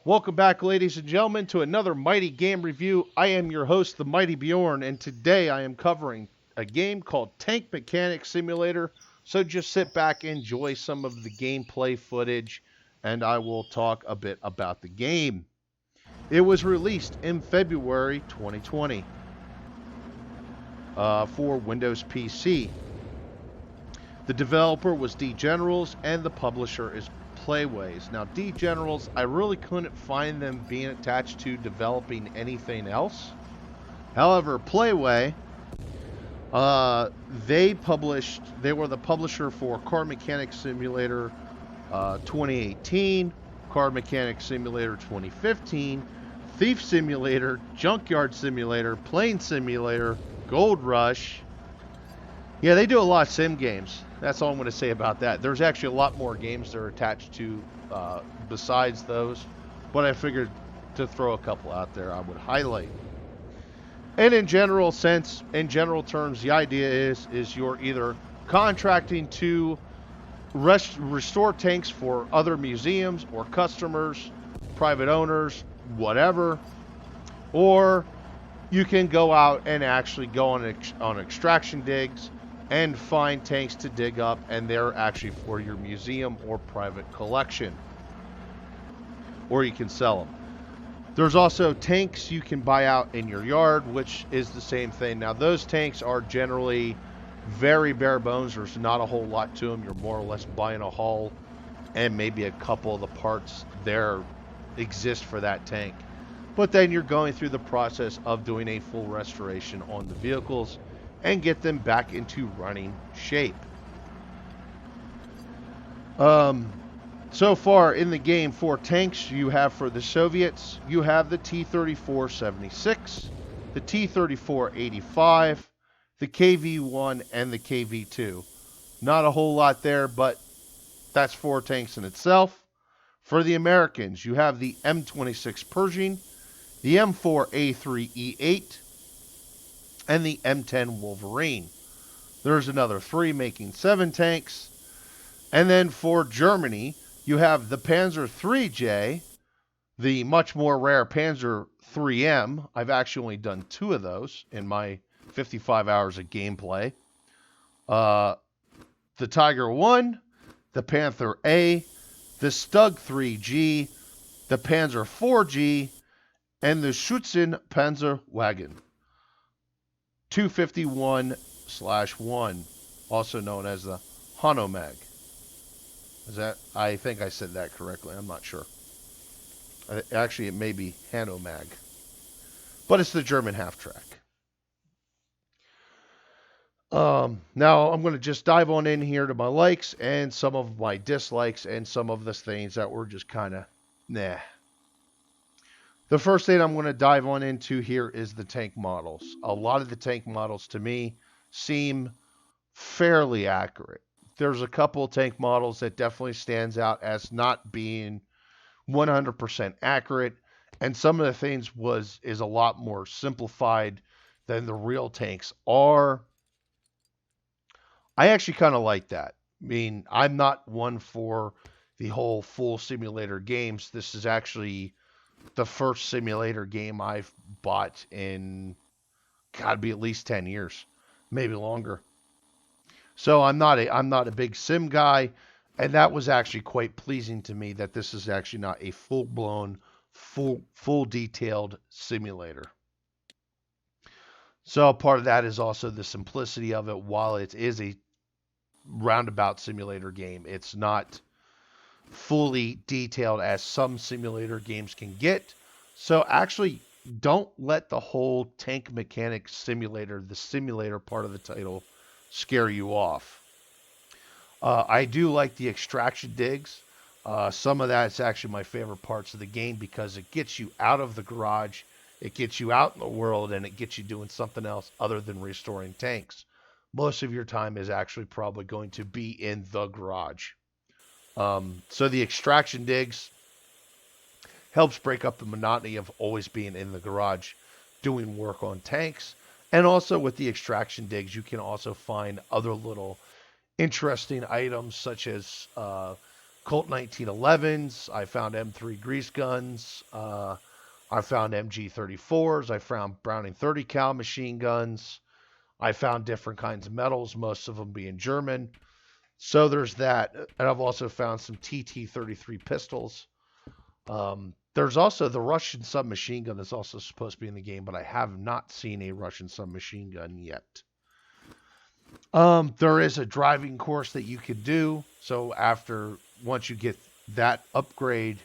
Welcome back, ladies and gentlemen, to another Mighty Game Review. I am your host, the Mighty Bjorn, and today I am covering a game called Tank Mechanic Simulator. So just sit back, enjoy some of the gameplay footage, and I will talk a bit about the game. It was released in February 2020 for Windows PC. The developer was D Generals, and the publisher is Playways. Now, D Generals, I really couldn't find them being attached to developing anything else. However, Playway, they were the publisher for Car Mechanic Simulator 2018, Car Mechanic Simulator 2015, Thief Simulator, Junkyard Simulator, Plane Simulator, Gold Rush. Yeah, they do a lot of sim games. That's all I'm going to say about that. There's actually a lot more games that are attached to besides those, but I figured to throw a couple out there I would highlight. And in general sense, in general terms, the idea is you're either contracting to restore tanks for other museums or customers, private owners, whatever, or you can go out and actually go on extraction digs and find tanks to dig up, and they're actually for your museum or private collection, or you can sell them. There's also tanks you can buy out in your yard, which is the same thing. Now, those tanks are generally very bare bones. There's not a whole lot to them. You're more or less buying a hull and maybe a couple of the parts there exist for that tank. But then you're going through the process of doing a full restoration on the vehicles and get them back into running shape. So far in the game, for tanks you have for the Soviets, you have the T-34-76, the T-34-85, the KV-1, and the KV-2. Not a whole lot there, but that's 4 tanks in itself. For the Americans, you have the M26 Pershing, the M4A3E8, and the M10 Wolverine. There's another 3, making 7 tanks. And then for Germany, you have the Panzer IIIJ, the much more rare Panzer IIIM. I've actually only done 2 of those in my 55 hours of gameplay. The Tiger 1, the Panther A, the Stug 3G, the Panzer 4G, and the Schutzen Panzer Wagen 251/1, also known as the Hanomag. I think I said that correctly. I'm not sure. Actually, it may be Hanomag, but it's the German half-track. Now I'm going to just dive on in here to my likes and some of my dislikes and some of the things that were just kind of nah. The first thing I'm going to dive on into here is the tank models. A lot of the tank models to me seem fairly accurate. There's a couple of tank models that definitely stands out as not being 100% accurate, and some of the things is a lot more simplified than the real tanks are. I actually kind of like that. I mean, I'm not one for the whole full simulator games. This is actually the first simulator game I've bought in, gotta be at least 10 years, maybe longer. So I'm not a big sim guy, and that was actually quite pleasing to me that this is actually not a full-blown, full detailed simulator. So part of that is also the simplicity of it. While it is a roundabout simulator game, it's not fully detailed as some simulator games can get. So actually, don't let the whole tank mechanic simulator, the simulator part of the title, scare you off. I do like the extraction digs. Some of that's actually my favorite parts of the game because it gets you out of the garage, it gets you out in the world, and it gets you doing something else other than restoring tanks. Most of your time is actually probably going to be in the garage. So the extraction digs helps break up the monotony of always being in the garage doing work on tanks. And also with the extraction digs, you can also find other little interesting items such as Colt 1911s. I found M3 grease guns. I found MG 34s. I found Browning 30 cal machine guns. I found different kinds of metals, most of them being German. So there's that. And I've also found some TT 33 pistols. There's also the Russian submachine gun that's also supposed to be in the game, but I have not seen a Russian submachine gun yet. There is a driving course that you could do. So once you get that upgrade,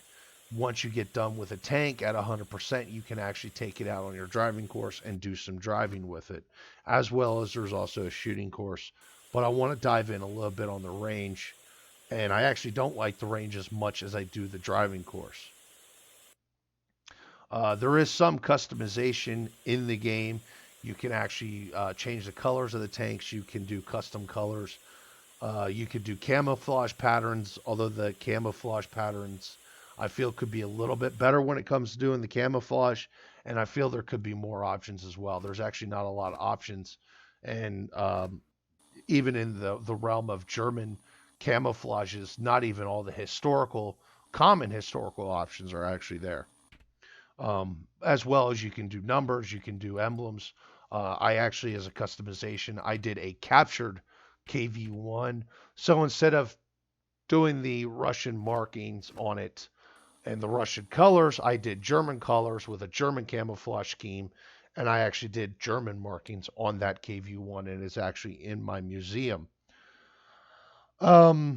once you get done with a tank at 100%, you can actually take it out on your driving course and do some driving with it. As well as there's also a shooting course. But I want to dive in a little bit on the range. And I actually don't like the range as much as I do the driving course. There is some customization in the game. You can actually change the colors of the tanks. You can do custom colors. You could do camouflage patterns, although the camouflage patterns I feel could be a little bit better when it comes to doing the camouflage. And I feel there could be more options as well. There's actually not a lot of options. And even in the realm of German camouflages, not even all the common historical options are actually there. As well as you can do numbers, you can do emblems. I actually, as a customization, I did a captured KV1. So instead of doing the Russian markings on it and the Russian colors, I did German colors with a German camouflage scheme. And I actually did German markings on that KV1, and it's actually in my museum. The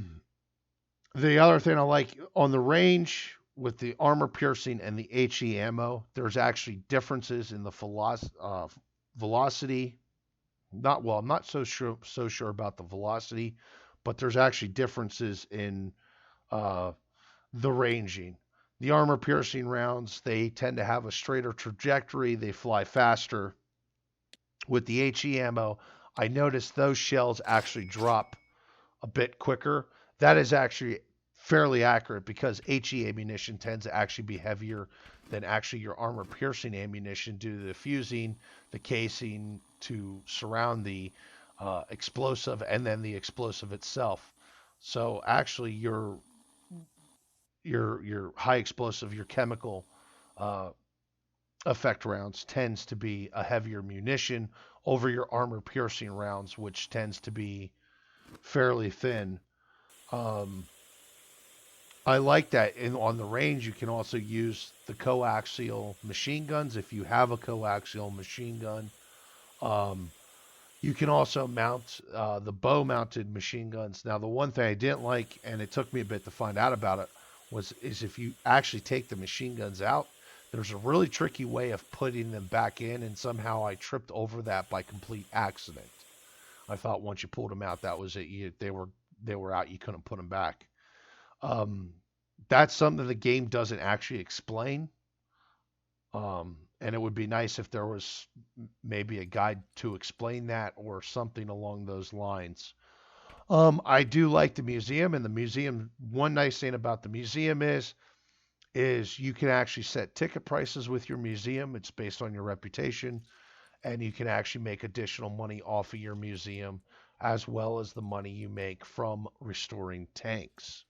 other thing I like on the range with the armor piercing and the HE ammo, there's actually differences in the velocity. I'm not so sure about the velocity, but there's actually differences in the ranging. The armor piercing rounds, they tend to have a straighter trajectory. They fly faster. With the HE ammo, I noticed those shells actually drop a bit quicker. That is actually fairly accurate because HE ammunition tends to actually be heavier than actually your armor piercing ammunition due to the fusing, the casing to surround the explosive, and then the explosive itself. So actually your high explosive, your chemical effect rounds tends to be a heavier munition over your armor piercing rounds, which tends to be fairly thin. I like that. On the range, you can also use the coaxial machine guns if you have a coaxial machine gun. You can also mount the bow-mounted machine guns. Now, the one thing I didn't like, and it took me a bit to find out about it, is if you actually take the machine guns out, there's a really tricky way of putting them back in, and somehow I tripped over that by complete accident. I thought once you pulled them out, that was it. They were out. You couldn't put them back. That's something the game doesn't actually explain. And it would be nice if there was maybe a guide to explain that or something along those lines. I do like the museum, and the museum. One nice thing about the museum is you can actually set ticket prices with your museum. It's based on your reputation, and you can actually make additional money off of your museum, as well as the money you make from restoring tanks.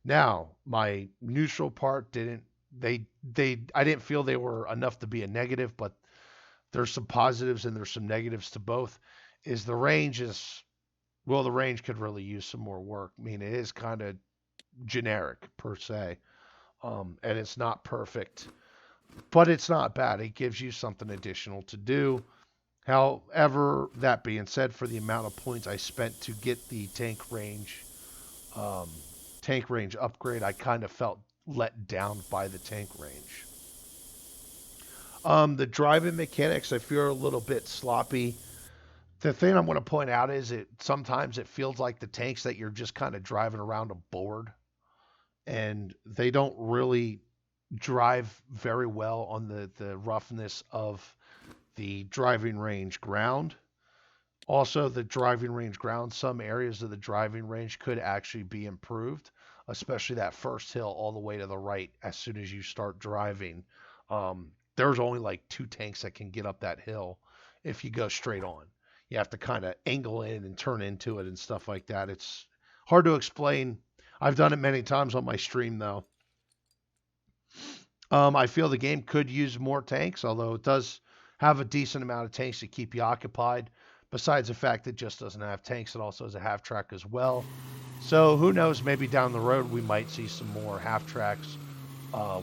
Now, my neutral part didn't I didn't feel they were enough to be a negative, but there's some positives and there's some negatives to both. Is the range is well, the range could really use some more work. I mean, it is kind of generic per se, and it's not perfect, but it's not bad. It gives you something additional to do. However, that being said, for the amount of points I spent to get the um, tank range upgrade, I kind of felt let down by the tank range. The driving mechanics I feel are a little bit sloppy. The thing I'm going to point out is it sometimes it feels like the tanks that you're just kind of driving around a board, and they don't really drive very well on the roughness of the driving range ground. Also, the driving range ground, some areas of the driving range could actually be improved, especially that first hill all the way to the right as soon as you start driving. There's only like two tanks that can get up that hill if you go straight on. You have to kind of angle in and turn into it and stuff like that. It's hard to explain. I've done it many times on my stream, though. I feel the game could use more tanks, although it does have a decent amount of tanks to keep you occupied. Besides the fact it just doesn't have tanks, it also has a half track as well. So who knows? Maybe down the road we might see some more half tracks,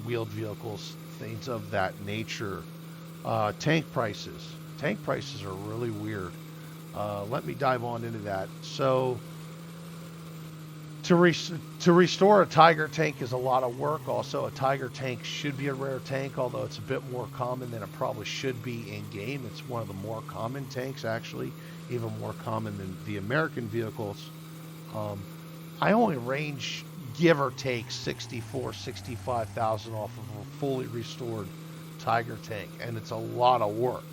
wheeled vehicles, things of that nature. Tank prices. Tank prices are really weird. Let me dive on into that. So to restore a Tiger tank is a lot of work. Also, a Tiger tank should be a rare tank, although it's a bit more common than it probably should be in game. It's one of the more common tanks, actually, even more common than the American vehicles. Um, I only range, give or take, 64, 65,000 off of a fully restored Tiger tank, and it's a lot of work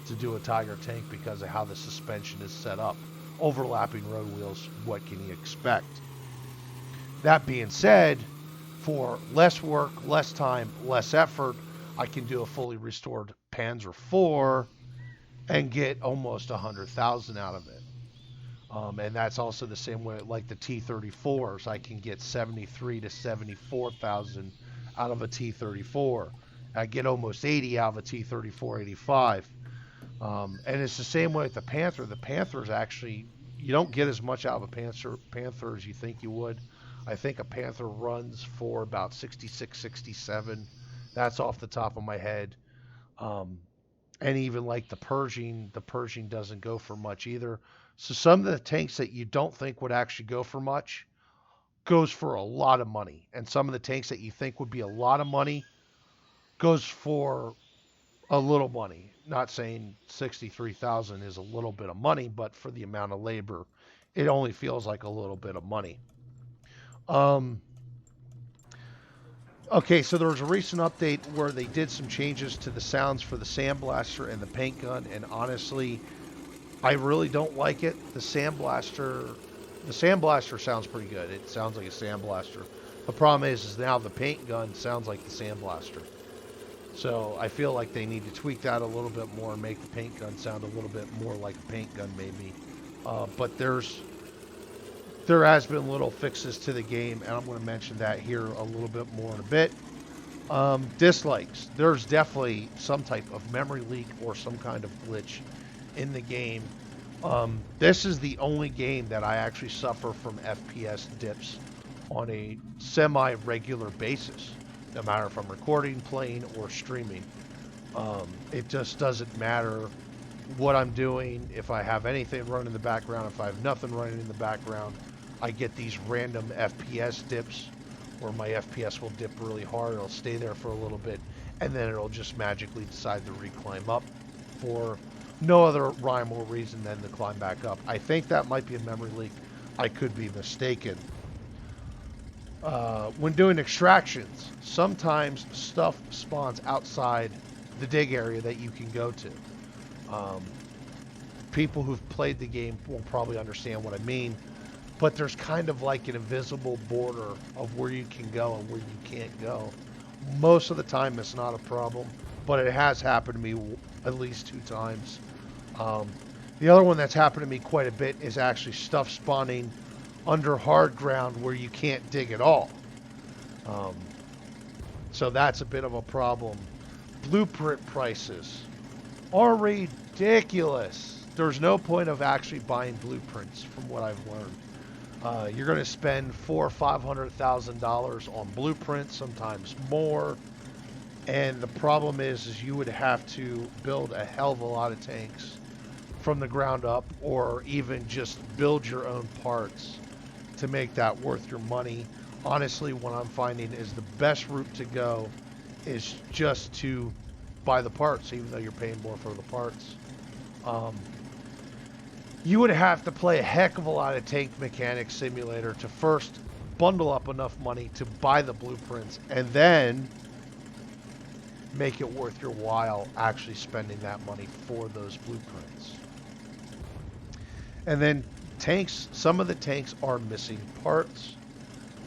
to do a Tiger tank because of how the suspension is set up. Overlapping road wheels, what can you expect? That being said, for less work, less time, less effort, I can do a fully restored Panzer IV and get almost 100,000 out of it. And that's also the same way, like the T-34s. I can get 73 to 74,000 out of a T-34. I get almost 80 out of a T-34 85. And it's the same way with the Panther. The Panther is actually, you don't get as much out of a Panther as you think you would. I think a Panther runs for about 66, 67. That's off the top of my head. Um, and even like the Pershing doesn't go for much either. So some of the tanks that you don't think would actually go for much goes for a lot of money. And some of the tanks that you think would be a lot of money goes for a little money. Not saying 63,000 is a little bit of money, but for the amount of labor, it only feels like a little bit of money. Um, okay, so there was a recent update where they did some changes to the sounds for the Sandblaster and the paint gun, and honestly, I really don't like it. The Sandblaster sounds pretty good. It sounds like a Sandblaster. The problem is now the paint gun sounds like the Sandblaster. So I feel like they need to tweak that a little bit more and make the paint gun sound a little bit more like a paint gun maybe. But there has been little fixes to the game, and I'm going to mention that here a little bit more in a bit. Dislikes. There's definitely some type of memory leak or some kind of glitch in the game. This is the only game that I actually suffer from FPS dips on a semi-regular basis, no matter if I'm recording, playing, or streaming. It just doesn't matter what I'm doing. If I have anything running in the background, if I have nothing running in the background, I get these random FPS dips where my FPS will dip really hard. It'll stay there for a little bit, and then it'll just magically decide to reclimb up for no other rhyme or reason than to climb back up. I think that might be a memory leak. I could be mistaken. When doing extractions, sometimes stuff spawns outside the dig area that you can go to. Um, People who've played the game will probably understand what I mean, but there's kind of like an invisible border of where you can go and where you can't go. Most of the time, it's not a problem, but it has happened to me at least 2 times. Um, the other one that's happened to me quite a bit is actually stuff spawning under hard ground where you can't dig at all. Um, so that's a bit of a problem. Blueprint prices are ridiculous. There's no point of actually buying blueprints, from what I've learned. You're going to spend $400,000 or $500,000 on blueprints, sometimes more. And the problem is you would have to build a hell of a lot of tanks from the ground up, or even just build your own parts to make that worth your money. Honestly, what I'm finding is the best route to go is just to buy the parts, even though you're paying more for the parts. You would have to play a heck of a lot of Tank Mechanics Simulator to first bundle up enough money to buy the blueprints, and then make it worth your while actually spending that money for those blueprints. And then tanks, some of the tanks are missing parts,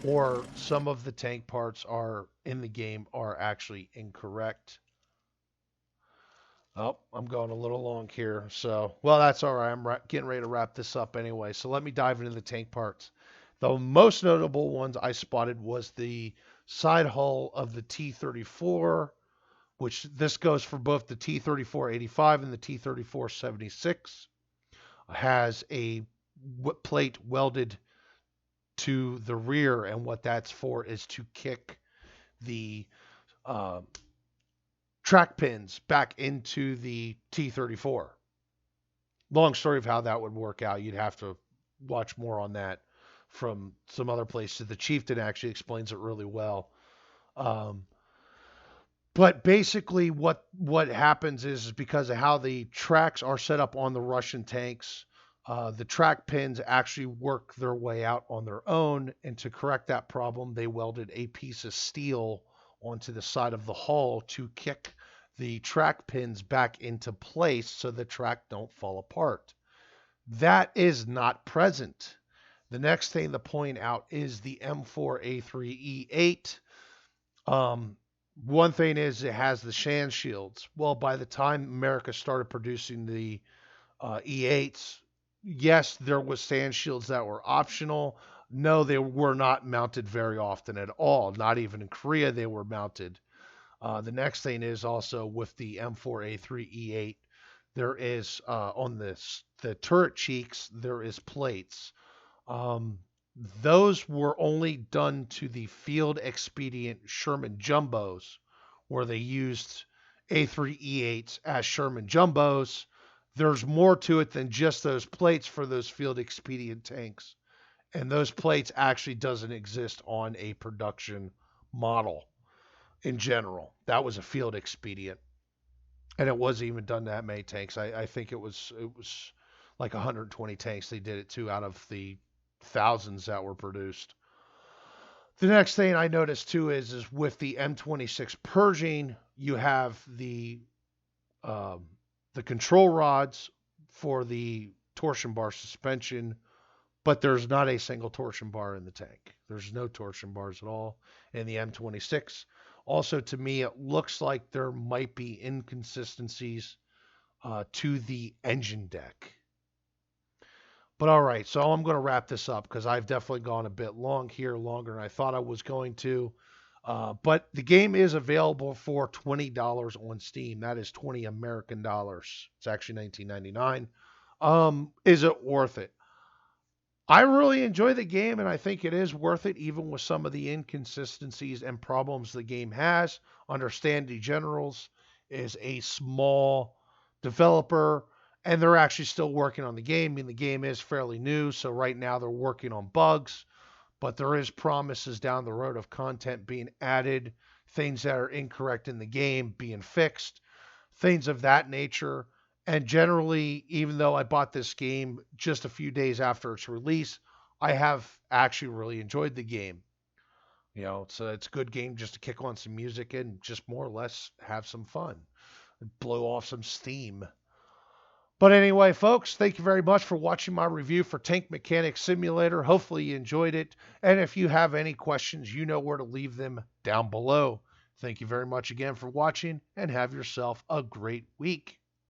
or some of the tank parts are in the game are actually incorrect. Oh, I'm going a little long here. So, well, that's all right. I'm getting ready to wrap this up anyway. So let me dive into the tank parts. The most notable ones I spotted was the side hull of the T-34, which this goes for both the T-34-85 and the T-34-76. Has a plate welded to the rear, and what that's for is to kick the uh, track pins back into the T-34. Long story of how that would work out. You'd have to watch more on that from some other places. The Chieftain actually explains it really well. Um, but basically, what happens is because of how the tracks are set up on the Russian tanks, the track pins actually work their way out on their own. And to correct that problem, they welded a piece of steel onto the side of the hull to kick the track pins back into place so the track don't fall apart. That is not present. The next thing to point out is the M4A3E8. One thing is it has the Shan shields. Well, by the time America started producing the E8s, yes, there was sand shields that were optional. No, they were not mounted very often at all. Not even in Korea they were mounted. The next thing is also with the M4A3E8, there is on the turret cheeks there is plates. Um, those were only done to the field expedient Sherman jumbos, where they used A3E8s as Sherman jumbos. There's more to it than just those plates for those field expedient tanks. And those plates actually doesn't exist on a production model in general. That was a field expedient. And it wasn't even done to that many tanks. I think it was like 120 tanks they did it to out of the thousands that were produced. The next thing I noticed too is with the M26 Pershing, you have the control rods for the torsion bar suspension, but there's not a single torsion bar in the tank. There's no torsion bars at all in the M26. Also, to me, it looks like there might be inconsistencies to the engine deck. But all right, so I'm going to wrap this up because I've definitely gone a bit long here, longer than I thought I was going to. But the game is available for $20 on Steam. That is 20 American dollars. It's actually $19.99. Is it worth it? I really enjoy the game, and I think it is worth it, even with some of the inconsistencies and problems the game has. Understand Degenerals is a small developer, and they're actually still working on the game. I mean, the game is fairly new, so right now they're working on bugs, but there is promises down the road of content being added, things that are incorrect in the game being fixed, things of that nature. And generally, even though I bought this game just a few days after its release, I have actually really enjoyed the game. You know, it's a good game just to kick on some music and just more or less have some fun, blow off some steam. But anyway, folks, thank you very much for watching my review for Tank Mechanic Simulator. Hopefully you enjoyed it. And if you have any questions, you know where to leave them down below. Thank you very much again for watching, and have yourself a great week.